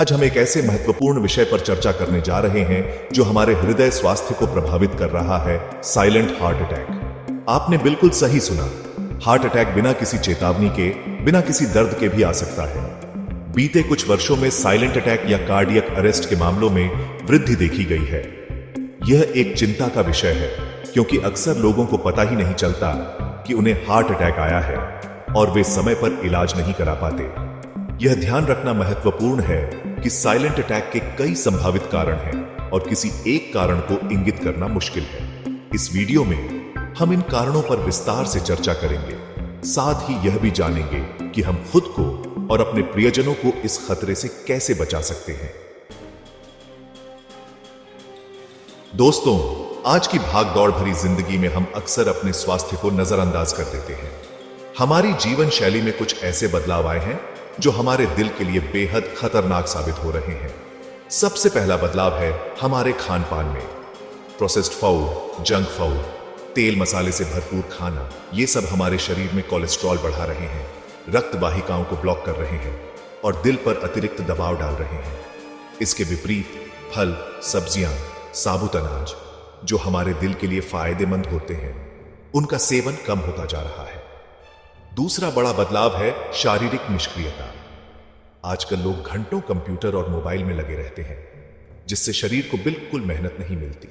आज हम एक ऐसे महत्वपूर्ण विषय पर चर्चा करने जा रहे हैं जो हमारे हृदय स्वास्थ्य को प्रभावित कर रहा है, साइलेंट हार्ट अटैक। आपने बिल्कुल सही सुना। हार्ट अटैक बिना किसी चेतावनी के, बिना किसी दर्द के भी आ सकता है। बीते कुछ वर्षों में साइलेंट अटैक या कार्डियक अरेस्ट के मामलों में वृद्धि देखी गई है। यह एक चिंता का विषय है क्योंकि अक्सर लोगों को पता ही नहीं चलता कि उन्हें हार्ट अटैक आया है और वे समय पर इलाज नहीं करा पाते। यह ध्यान रखना महत्वपूर्ण है कि साइलेंट अटैक के कई संभावित कारण हैं और किसी एक कारण को इंगित करना मुश्किल है। इस वीडियो में हम इन कारणों पर विस्तार से चर्चा करेंगे, साथ ही यह भी जानेंगे कि हम खुद को और अपने प्रियजनों को इस खतरे से कैसे बचा सकते हैं। दोस्तों, आज की भागदौड़ भरी जिंदगी में हम अक्सर अपने स्वास्थ्य को नजरअंदाज कर देते हैं। हमारी जीवन शैली में कुछ ऐसे बदलाव आए हैं जो हमारे दिल के लिए बेहद खतरनाक साबित हो रहे हैं। सबसे पहला बदलाव है हमारे खान पान में। प्रोसेस्ड फूड, जंक फूड, तेल मसाले से भरपूर खाना, ये सब हमारे शरीर में कोलेस्ट्रॉल बढ़ा रहे हैं, रक्त वाहिकाओं को ब्लॉक कर रहे हैं और दिल पर अतिरिक्त दबाव डाल रहे हैं। इसके विपरीत फल, सब्जियां, साबुत अनाज जो हमारे दिल के लिए फायदेमंद होते हैं, उनका सेवन कम होता जा रहा है। दूसरा बड़ा बदलाव है शारीरिक निष्क्रियता। आजकल लोग घंटों कंप्यूटर और मोबाइल में लगे रहते हैं, जिससे शरीर को बिल्कुल मेहनत नहीं मिलती।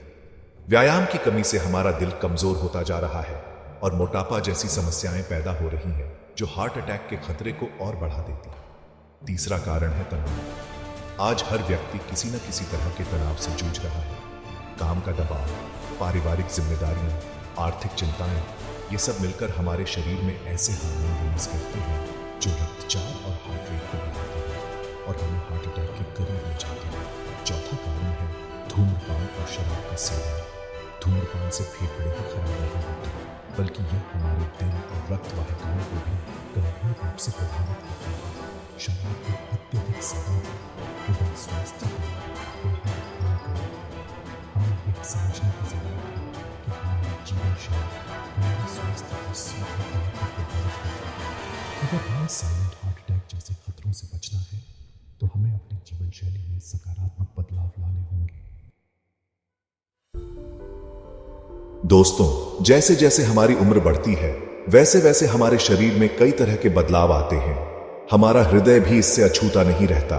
व्यायाम की कमी से हमारा दिल कमजोर होता जा रहा है और मोटापा जैसी समस्याएं पैदा हो रही हैं, जो हार्ट अटैक के खतरे को और बढ़ा देती है। तीसरा कारण है तनाव। आज हर व्यक्ति किसी न किसी तरह के तनाव से जूझ रहा है। काम का दबाव, पारिवारिक जिम्मेदारियां, आर्थिक चिंताएं, ये सब मिलकर हमारे शरीर में ऐसे हार्मोन रिलीज करते हैं जो रक्तचाप और हार्ट रेट को बढ़ाते हैं और हमें हार्ट अटैक के करीब ले जाते हैं। चौथा कारण है धूम्रपान और शराब का सेवन। धूम्रपान से फेफड़े ही खराब नहीं होते, बल्कि यह हमारे दिल और रक्त वाहिकाओं को भी गंभीर रूप से प्रभावित करता है। शराब एक अत्यधिक सेवन हृदय स्वास्थ्य को बेहद हानिकारक है। हमें यह समझने की जरूरत है कि हमारी जीवन शैली हमारे स्वास्थ्य को सीधे तौर पर प्रभावित करती है। अगर हमें साइलेंट हार्ट अटैक जैसे खतरों से बचना है, तो हमें अपनी जीवन शैली में सकारात्मक बदलाव लाने होंगे। दोस्तों, जैसे जैसे हमारी उम्र बढ़ती है, वैसे वैसे हमारे शरीर में कई तरह के बदलाव आते हैं। हमारा हृदय भी इससे अछूता नहीं रहता।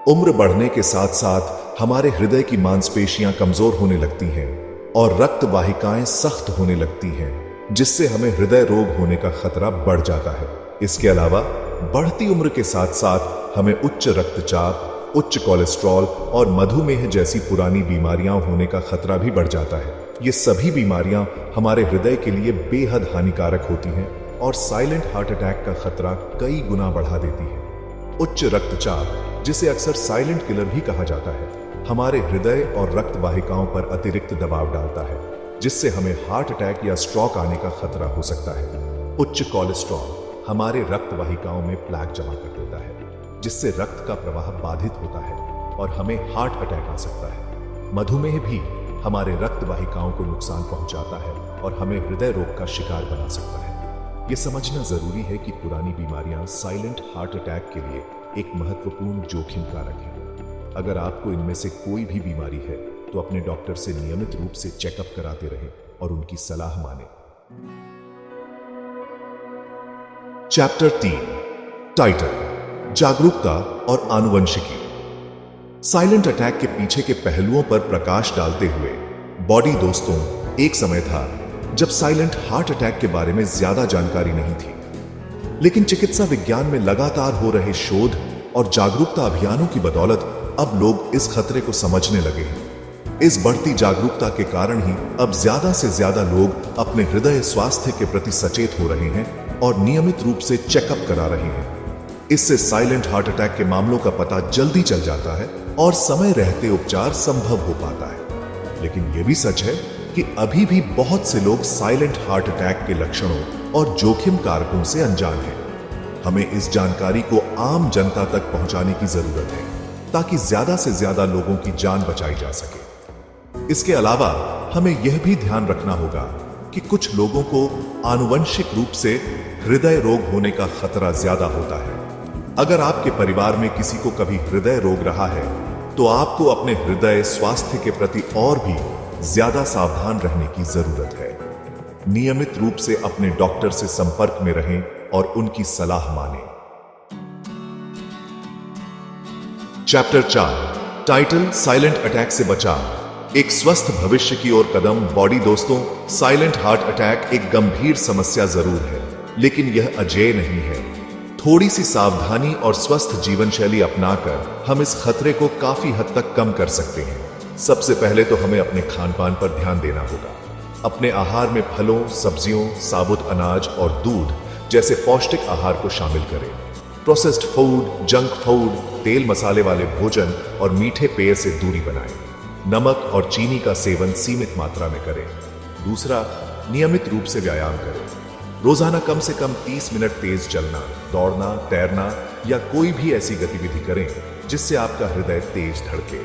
उम्र बढ़ने के साथ साथ हमारे हृदय की मांसपेशियां कमजोर होने लगती हैं और रक्त वाहिकाएं सख्त होने लगती हैं, जिससे हमें हृदय रोग होने का खतरा बढ़ जाता है। इसके अलावा बढ़ती उम्र के साथ साथ हमें उच्च रक्तचाप, उच्च कोलेस्ट्रॉल और मधुमेह जैसी पुरानी बीमारियां होने का खतरा भी बढ़ जाता है। ये सभी बीमारियां हमारे हृदय के लिए बेहद हानिकारक होती हैं और साइलेंट हार्ट अटैक का खतरा कई गुना बढ़ा देती है। उच्च रक्तचाप, जिसे अक्सर साइलेंट किलर भी कहा जाता है, हमारे हृदय और रक्त वाहिकाओं पर अतिरिक्त दबाव डालता है, जिससे हमें हार्ट अटैक या स्ट्रोक आने का खतरा हो सकता है। उच्च कोलेस्ट्रॉल हमारे रक्त वाहिकाओं में प्लेक जमा कर देता है, जिससे रक्त का प्रवाह बाधित होता है और हमें हार्ट अटैक आ सकता है। मधुमेह भी हमारे रक्त वाहिकाओं को नुकसान पहुंचाता है और हमें हृदय रोग का शिकार बना सकता है। यह समझना जरूरी है कि पुरानी बीमारियां साइलेंट हार्ट अटैक के लिए एक महत्वपूर्ण जोखिम कारक है। अगर आपको इनमें से कोई भी बीमारी है, तो अपने डॉक्टर से नियमित रूप से चेकअप कराते रहें और उनकी सलाह मानें। चैप्टर 3, टाइटल, जागरूकता और आनुवंशिकी। साइलेंट अटैक के पीछे के पहलुओं पर प्रकाश डालते हुए बॉडी। दोस्तों, एक समय था जब साइलेंट हार्ट अटैक के बारे में ज्यादा जानकारी नहीं थी, लेकिन चिकित्सा विज्ञान में लगातार हो रहे शोध और जागरूकता अभियानों की बदौलत अब लोग इस खतरे को समझने लगे हैं। इस बढ़ती जागरूकता के कारण ही अब ज्यादा से ज्यादा लोग अपने हृदय स्वास्थ्य के प्रति सचेत हो रहे हैं और नियमित रूप से चेकअप करा रहे हैं। इससे साइलेंट हार्ट अटैक के मामलों का पता जल्दी चल जाता है और समय रहते उपचार संभव हो पाता है। लेकिन यह भी सच है कि अभी भी बहुत से लोग साइलेंट हार्ट अटैक के लक्षणों और जोखिम कारकों से अनजान हैं। हमें इस जानकारी को आम जनता तक पहुंचाने की जरूरत है, ताकि ज्यादा से ज्यादा लोगों की जान बचाई जा सके। इसके अलावा हमें यह भी ध्यान रखना होगा कि कुछ लोगों को आनुवंशिक रूप से हृदय रोग होने का खतरा ज्यादा होता है। अगर आपके परिवार में किसी को कभी हृदय रोग रहा है तो आपको अपने हृदय स्वास्थ्य के प्रति और भी ज्यादा सावधान रहने की जरूरत है। नियमित रूप से अपने डॉक्टर से संपर्क में रहें और उनकी सलाह मानें। चैप्टर 4, टाइटल साइलेंट अटैक से बचाव, एक स्वस्थ भविष्य की ओर कदम। बॉडी दोस्तों, साइलेंट हार्ट अटैक एक गंभीर समस्या जरूर है, लेकिन यह अजेय नहीं है। थोड़ी सी सावधानी और स्वस्थ जीवन शैली अपनाकर हम इस खतरे को काफी हद तक कम कर सकते हैं। सबसे पहले तो हमें अपने खान पान पर ध्यान देना होगा। अपने आहार में फलों, सब्जियों, साबुत अनाज और दूध जैसे पौष्टिक आहार को शामिल करें। प्रोसेस्ड फूड, जंक फूड, तेल मसाले वाले भोजन और मीठे पेय से दूरी बनाएं। नमक और चीनी का सेवन सीमित मात्रा में करें। दूसरा, नियमित रूप से व्यायाम करें। रोजाना कम से कम 30 मिनट तेज चलना, दौड़ना, तैरना या कोई भी ऐसी गतिविधि करें जिससे आपका हृदय तेज धड़के।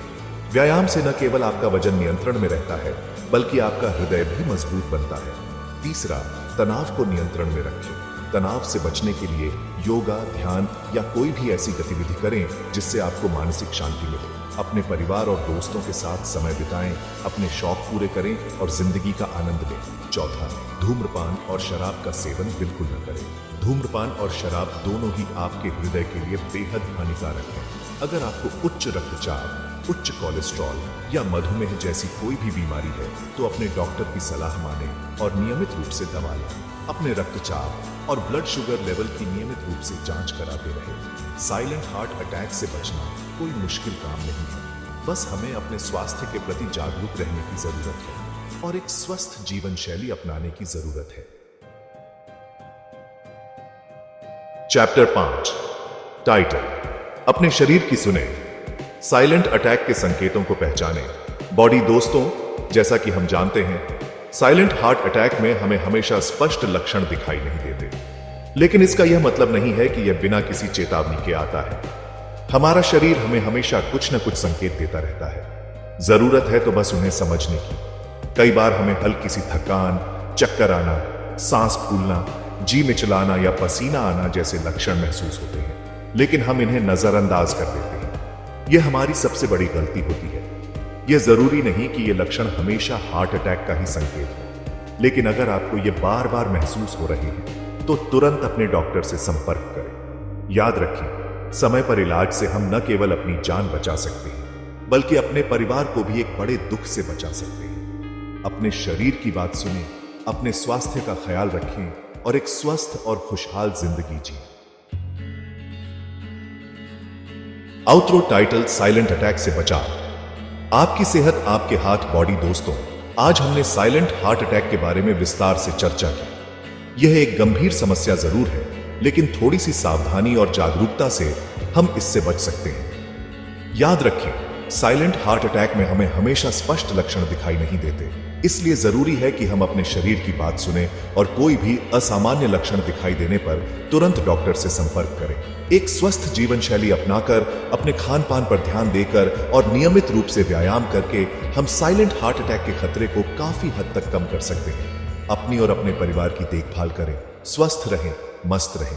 व्यायाम से न केवल आपका वजन नियंत्रण में रहता है, बल्कि आपका हृदय भी मजबूत बनता है। तीसरा, तनाव को नियंत्रण में रखें। तनाव से बचने के लिए योगा, ध्यान या कोई भी ऐसी गतिविधि करें जिससे आपको मानसिक शांति मिले। अपने परिवार और दोस्तों के साथ समय बिताएं, अपने शौक पूरे करें और जिंदगी का आनंद लें। चौथा, धूम्रपान और शराब का सेवन बिल्कुल न करें। धूम्रपान और शराब दोनों ही आपके हृदय के लिए बेहद हानिकारक हैं। अगर आपको उच्च रक्तचाप, उच्च कोलेस्ट्रॉल या मधुमेह जैसी कोई भी बीमारी है तो अपने डॉक्टर की सलाह मानें और नियमित रूप से दवा लें। अपने रक्तचाप और ब्लड शुगर लेवल की नियमित रूप से जांच कराते रहें। साइलेंट हार्ट अटैक से बचना कोई मुश्किल काम नहीं है, बस हमें अपने स्वास्थ्य के प्रति जागरूक रहने की जरूरत है और एक स्वस्थ जीवन शैली अपनाने की जरूरत है। चैप्टर 5, टाइटल अपने शरीर की सुने, साइलेंट अटैक के संकेतों को पहचानें। बॉडी दोस्तों, जैसा कि हम जानते हैं, साइलेंट हार्ट अटैक में हमें हमेशा स्पष्ट लक्षण दिखाई नहीं देते, लेकिन इसका यह मतलब नहीं है कि यह बिना किसी चेतावनी के आता है। हमारा शरीर हमें हमेशा कुछ न कुछ संकेत देता रहता है। जरूरत है तो बस उन्हें समझने की। कई बार हमें हल्की सी थकान, चक्कर आना, सांस फूलना, जी मिचलाना या पसीना आना जैसे लक्षण महसूस होते हैं, लेकिन हम इन्हें नजरअंदाज कर देते हैं। यह हमारी सबसे बड़ी गलती होती है। यह जरूरी नहीं कि यह लक्षण हमेशा हार्ट अटैक का ही संकेत हो, लेकिन अगर आपको यह बार बार महसूस हो रहे हैं तो तुरंत अपने डॉक्टर से संपर्क करें। याद रखें, समय पर इलाज से हम न केवल अपनी जान बचा सकते हैं, बल्कि अपने परिवार को भी एक बड़े दुख से बचा सकते हैं। अपने शरीर की बात सुनें, अपने स्वास्थ्य का ख्याल रखें और एक स्वस्थ और खुशहाल जिंदगी जिएं। आउटरो टाइटल साइलेंट अटैक से बचाव, आपकी सेहत आपके हाथ। बॉडी दोस्तों, आज हमने साइलेंट हार्ट अटैक के बारे में विस्तार से चर्चा की। यह एक गंभीर समस्या जरूर है, लेकिन थोड़ी सी सावधानी और जागरूकता से हम इससे बच सकते हैं। याद रखें, साइलेंट हार्ट अटैक में हमें हमेशा स्पष्ट लक्षण दिखाई नहीं देते, इसलिए जरूरी है कि हम अपने शरीर की बात सुने और कोई भी असामान्य लक्षण दिखाई देने पर तुरंत डॉक्टर से संपर्क करें। एक स्वस्थ जीवन शैली अपनाकर, अपने खान पान पर ध्यान देकर और नियमित रूप से व्यायाम करके हम साइलेंट हार्ट अटैक के खतरे को काफी हद तक कम कर सकते हैं। अपनी और अपने परिवार की देखभाल करें, स्वस्थ रहें, मस्त रहें।